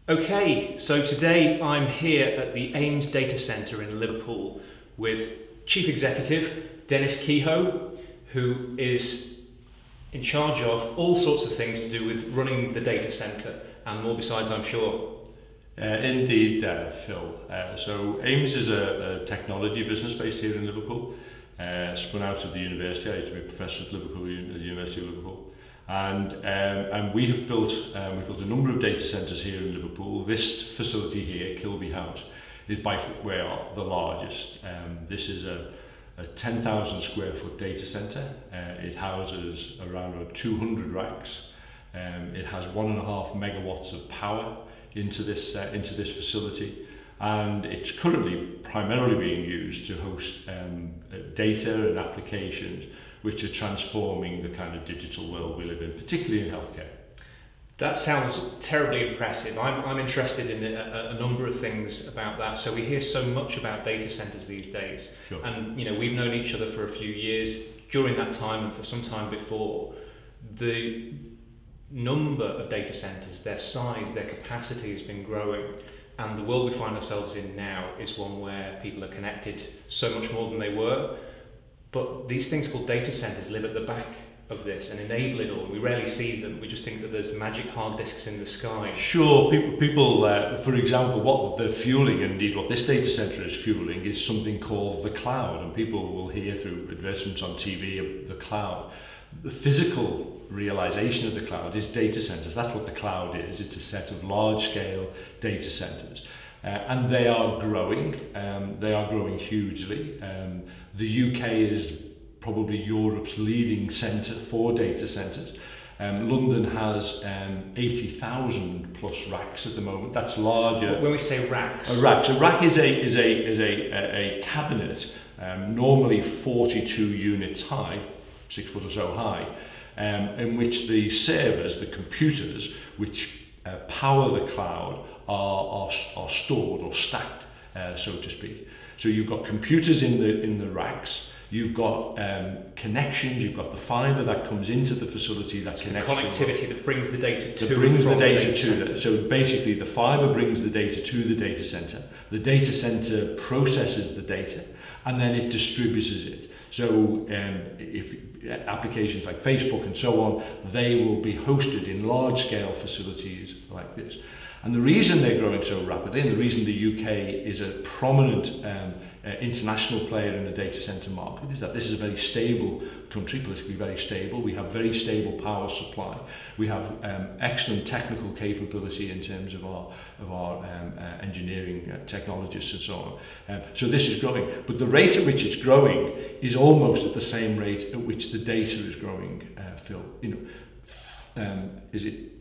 Okay, so today I'm here at the AIMES data centre in Liverpool with Chief Executive Dennis Kehoe, who is in charge of all sorts of things to do with running the data centre and more besides, I'm sure. Indeed, Phil. So AIMES is a technology business based here in Liverpool, spun out of the university. I used to be a professor at Liverpool, at the University of Liverpool. And we have built a number of data centres here in Liverpool. This facility here, Kilby House, is by far the largest. This is a 10,000 square foot data centre. It houses around 200 racks. It has 1.5 megawatts of power into this facility, and it's currently primarily being used to host data and applications which are transforming the kind of digital world we live in, particularly in healthcare. That sounds terribly impressive. I'm interested in a number of things about that. So we hear so much about data centres these days, Sure. And we've known each other for a few years. During that time and for some time before, the number of data centres, their size, their capacity has been growing, and the world we find ourselves in now is one where people are connected so much more than they were. But these things called data centres live at the back of this and enable it all. We rarely see them. We just think that there's magic hard disks in the sky. Sure, people for example, what they're fueling, and indeed what this data centre is fueling, is something called the cloud, and people will hear through advertisements on TV of the cloud. The physical realization of the cloud is data centres. That's what the cloud is. It's a set of large-scale data centres. And they are growing hugely. The UK is probably Europe's leading centre for data centres. London has 80,000 plus racks at the moment. That's larger. When we say racks, a rack is a cabinet, normally 42 units high, 6 foot or so high, in which the servers, the computers, which power the cloud, are stored or stacked, so to speak. So you've got computers in the racks. You've got connections. You've got the fibre that comes into the facility that connects. Connectivity that brings the data to. That brings the data to that. So basically, the fibre brings the data to the data centre. The data centre processes the data, and then it distributes it. So if applications like Facebook and so on, they will be hosted in large-scale facilities like this. And the reason they're growing so rapidly, and the reason the UK is a prominent international player in the data centre market, is that this is a very stable country, politically very stable. We have very stable power supply. We have excellent technical capability in terms of our engineering technologists and so on. So this is growing, but the rate at which it's growing is almost at the same rate at which the data is growing, Phil.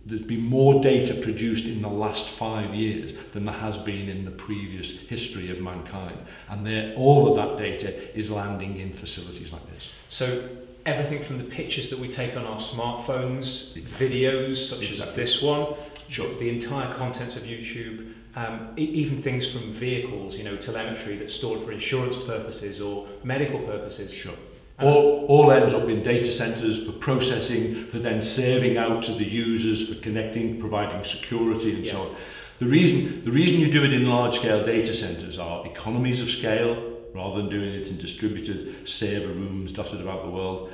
There's been more data produced in the last 5 years than there has been in the previous history of mankind, and all of that data is landing in facilities like this. So everything from the pictures that we take on our smartphones, videos such as this one, sure. The entire contents of YouTube, even things from vehicles, telemetry that's stored for insurance purposes or medical purposes. Sure. All ends up in data centres for processing, for then serving out to the users, for connecting, providing security and so on. The reason you do it in large-scale data centres are economies of scale, rather than doing it in distributed server rooms dotted about the world.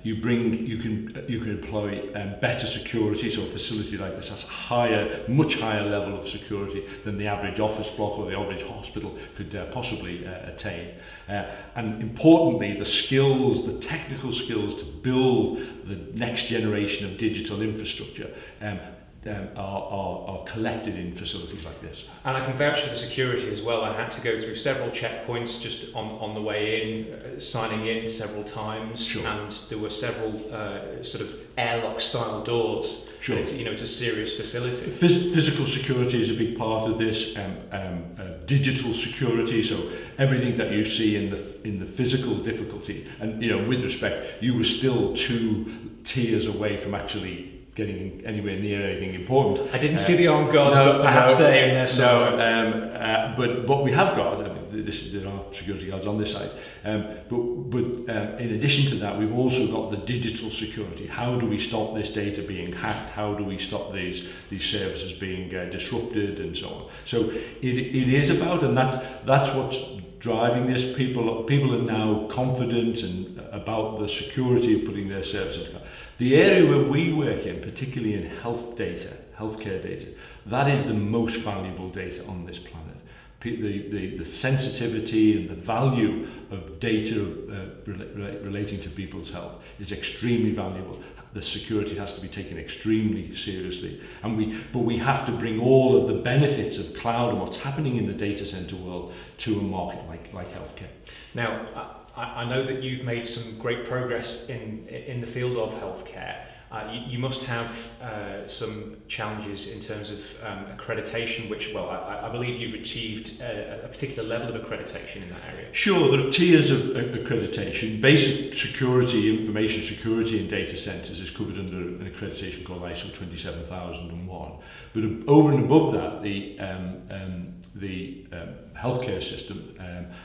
You can employ better security, so a facility like this has much higher level of security than the average office block or the average hospital could possibly attain. And importantly, the technical skills to build the next generation of digital infrastructure are collected in facilities like this. And I can vouch for the security as well. I had to go through several checkpoints just on the way in, signing in several times. Sure. And there were several sort of airlock style doors. Sure. It's a serious facility. Physical security is a big part of this. Digital security, so everything that you see in the physical difficulty, and with respect, you were still 2 tiers away from actually getting anywhere near anything important. I didn't see the armed guards, but perhaps they're in there somewhere. But what we have got, there are security guards on this side, but in addition to that, we've also got the digital security. How do we stop this data being hacked? How do we stop these services being disrupted and so on? So it is about, and that's what's driving this. People are now confident and about the security of putting their services. The area where we work in, particularly in healthcare data, that is the most valuable data on this planet. The sensitivity and the value of data relating to people's health is extremely valuable. The security has to be taken extremely seriously, but we have to bring all of the benefits of cloud and what's happening in the data center world to a market like healthcare. Now, I know that you've made some great progress in the field of healthcare. You must have some challenges in terms of accreditation, which, well, I believe you've achieved a particular level of accreditation in that area. Sure, there are tiers of accreditation. Basic security, information security in data centers is covered under an accreditation called ISO 27001. But over and above that, the healthcare system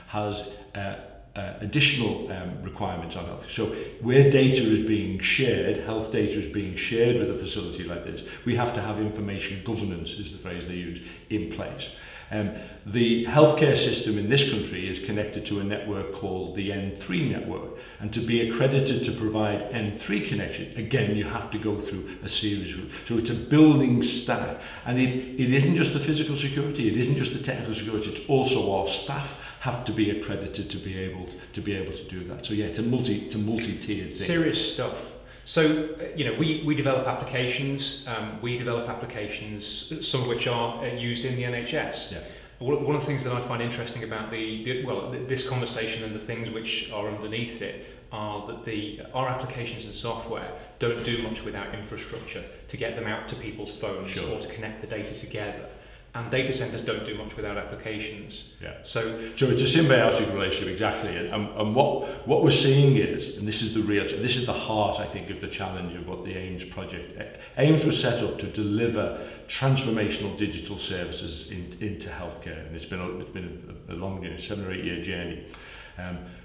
has additional requirements on health. So where data is being shared, health data is being shared with a facility like this, we have to have information governance, is the phrase they use, in place. The healthcare system in this country is connected to a network called the N3 network, and to be accredited to provide N3 connection, again, you have to go through a series of, so it's a building stack, and it isn't just the physical security, it isn't just the technical security, it's also our staff have to be accredited to be able to do that. So yeah, it's a multi-tiered thing. Serious stuff. So we develop applications. Some of which are used in the NHS. Yeah. One of the things that I find interesting about this conversation and the things which are underneath it are that our applications and software don't do much without infrastructure to get them out to people's phones. Sure. Or to connect the data together. And data centers don't do much without applications. Yeah. So it's a symbiotic relationship, exactly. And what we're seeing is, and this is the heart, I think, of the challenge of what the AIMES project. AIMES was set up to deliver transformational digital services into healthcare, and it's been a long, 7 or 8 year journey.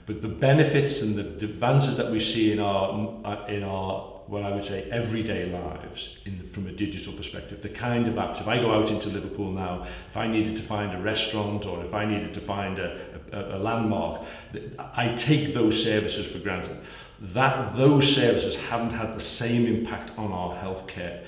But the benefits and the advances that we see in our what I would say everyday lives from a digital perspective, the kind of apps, if I go out into Liverpool now, if I needed to find a restaurant or if I needed to find a landmark, I take those services for granted. Those services haven't had the same impact on our healthcare,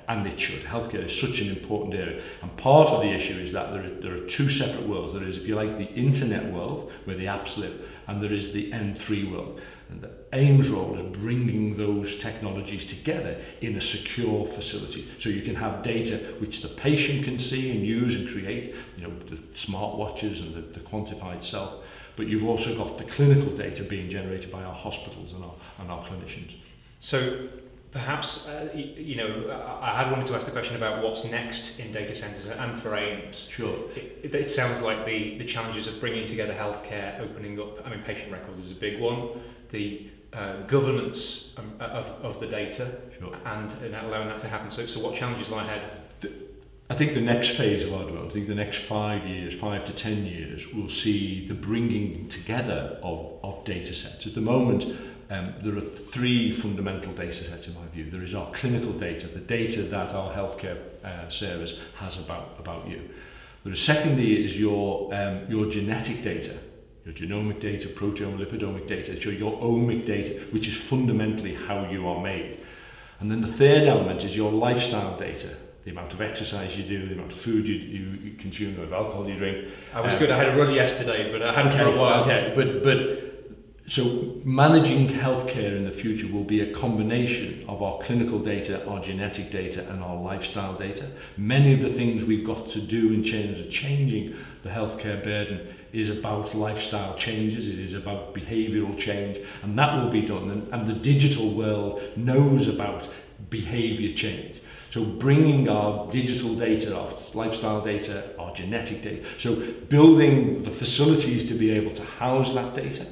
and it should. Healthcare is such an important area, and part of the issue is that there are two separate worlds. There is, if you like, the internet world where the apps live, and there is the N3 world. And the AIMES role is bringing those technologies together in a secure facility, so you can have data which the patient can see and use and create, the smartwatches and the quantified self. But you've also got the clinical data being generated by our hospitals and our clinicians. So perhaps, I had wanted to ask the question about what's next in data centers and for AIMES. Sure. It sounds like the challenges of bringing together healthcare, opening up, patient records is a big one, the governance of the data, sure. and allowing that to happen. So what challenges lie ahead? I think the next phase of our development, I think the next 5 to 10 years, we'll see the bringing together of data sets. At the moment, there are 3 fundamental data sets in my view. There is our clinical data, the data that our healthcare service has about you. Secondly is your genetic data, your genomic data, proteome, lipidomic data, so your omic data, which is fundamentally how you are made. And then the third element is your lifestyle data, the amount of exercise you do, the amount of food you consume, the amount of alcohol you drink. I was good. I had a run yesterday, but I hadn't for a while. Okay, but so managing healthcare in the future will be a combination of our clinical data, our genetic data, and our lifestyle data. Many of the things we've got to do in terms of changing the healthcare burden is about lifestyle changes, it is about behavioural change, and that will be done. And the digital world knows about behaviour change. So bringing our digital data, our lifestyle data, our genetic data, so building the facilities to be able to house that data,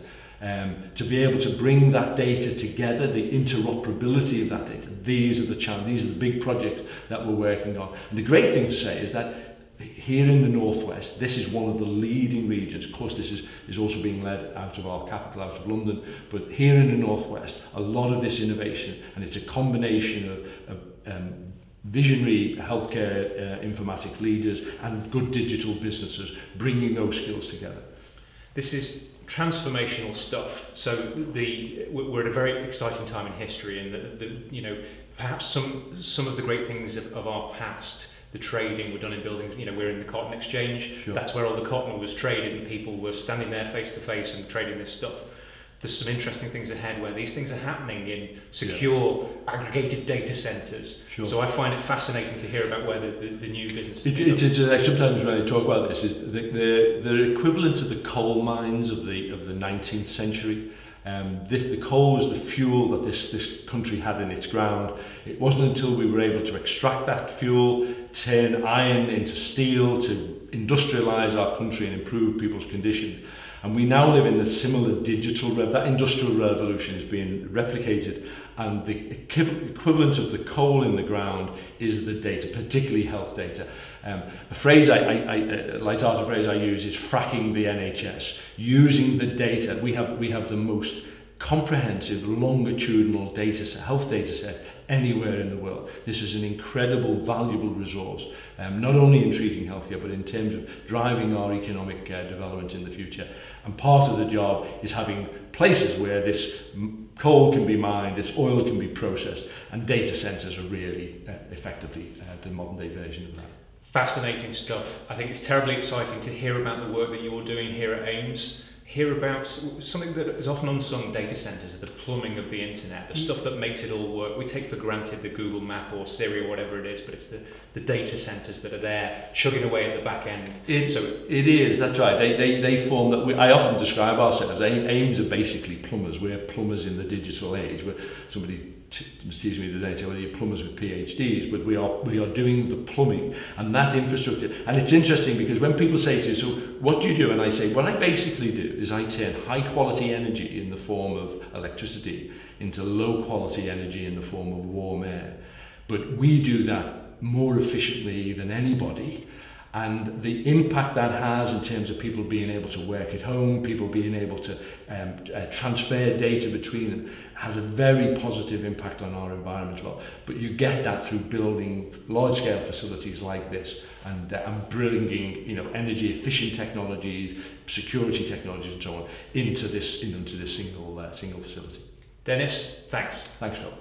to be able to bring that data together, the interoperability of that data. These are the big projects that we're working on. And the great thing to say is that here in the Northwest, this is one of the leading regions. Of course, this is also being led out of our capital, out of London, but here in the Northwest, a lot of this innovation, and it's a combination of visionary healthcare informatic leaders and good digital businesses bringing those skills together. This is transformational stuff. So we're at a very exciting time in history, and perhaps some of the great things of our past, the trading were done in buildings. We're in the cotton exchange. Sure. That's where all the cotton was traded, and people were standing there face to face and trading this stuff. There's some interesting things ahead where these things are happening in secure, aggregated data centres. Sure. So I find it fascinating to hear about where the new business is. Sometimes when I talk about this, is the equivalent of the coal mines of the 19th century. The coal was the fuel that this country had in its ground. It wasn't until we were able to extract that fuel, turn iron into steel, to industrialise our country and improve people's conditions. And we now live in a similar that industrial revolution is being replicated, and the equivalent of the coal in the ground is the data, particularly health data. A phrase a light-hearted phrase I use is fracking the NHS. Using the data, we have the most comprehensive longitudinal health data set anywhere in the world. This is an incredible, valuable resource, not only in treating healthcare, but in terms of driving our economic development in the future. And part of the job is having places where this coal can be mined, this oil can be processed, and data centres are really effectively the modern day version of that. Fascinating stuff. I think it's terribly exciting to hear about the work that you're doing here at AIMES, hear about something that is often unsung. Data centres, the plumbing of the internet, the stuff that makes it all work. We take for granted the Google Map or Siri or whatever it is, but it's the data centres that are there chugging away at the back end. It is, that's right. They form that. I often describe ourselves, AIMES are basically plumbers. We're plumbers in the digital age. Somebody was teasing me today, say, well, you're plumbers with PhDs, but we are doing the plumbing and that infrastructure. And it's interesting because when people say to you, so what do you do? And I say, what I basically do is I turn high quality energy in the form of electricity into low quality energy in the form of warm air. But we do that more efficiently than anybody. And the impact that has in terms of people being able to work at home, people being able to transfer data between them, has a very positive impact on our environment as well. But you get that through building large-scale facilities like this and bringing energy efficient technologies, security technologies, and so on into this single facility. Dennis, thanks. Thanks, Rob.